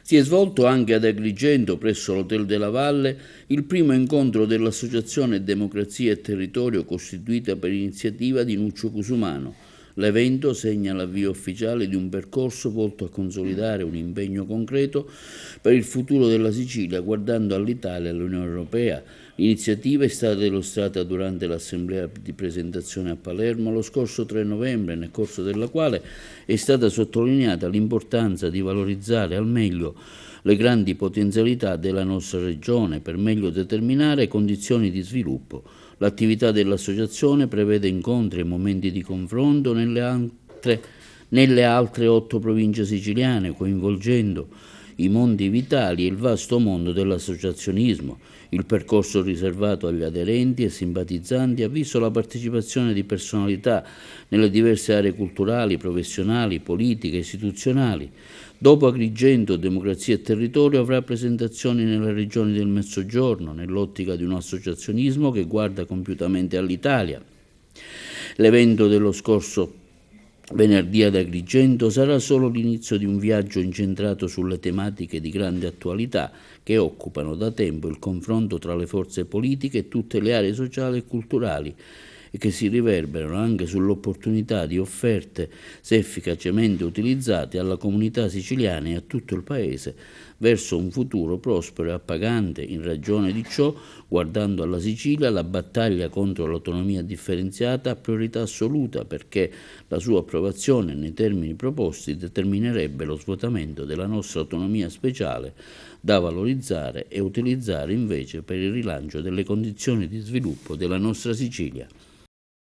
Si è svolto anche ad Agrigento, presso l'Hotel della Valle, il primo incontro dell'Associazione Democrazia e Territorio costituita per iniziativa di Nuccio Cusumano. L'evento segna l'avvio ufficiale di un percorso volto a consolidare un impegno concreto per il futuro della Sicilia, guardando all'Italia e all'Unione Europea. L'iniziativa è stata illustrata durante l'assemblea di presentazione a Palermo lo scorso 3 novembre, nel corso della quale è stata sottolineata l'importanza di valorizzare al meglio le grandi potenzialità della nostra regione per meglio determinare condizioni di sviluppo. L'attività dell'associazione prevede incontri e momenti di confronto nelle altre 8 province siciliane, coinvolgendo i mondi vitali e il vasto mondo dell'associazionismo. Il percorso riservato agli aderenti e simpatizzanti ha visto la partecipazione di personalità nelle diverse aree culturali, professionali, politiche, istituzionali. Dopo Agrigento, Democrazia e Territorio avrà presentazioni nelle regioni del Mezzogiorno, nell'ottica di un associazionismo che guarda compiutamente all'Italia. L'evento dello scorso venerdì ad Agrigento sarà solo l'inizio di un viaggio incentrato sulle tematiche di grande attualità che occupano da tempo il confronto tra le forze politiche e tutte le aree sociali e culturali e che si riverberano anche sull'opportunità di offerte, se efficacemente utilizzate, alla comunità siciliana e a tutto il Paese verso un futuro prospero e appagante. In ragione di ciò, guardando alla Sicilia, la battaglia contro l'autonomia differenziata ha priorità assoluta, perché la sua approvazione nei termini proposti determinerebbe lo svuotamento della nostra autonomia speciale, da valorizzare e utilizzare invece per il rilancio delle condizioni di sviluppo della nostra Sicilia.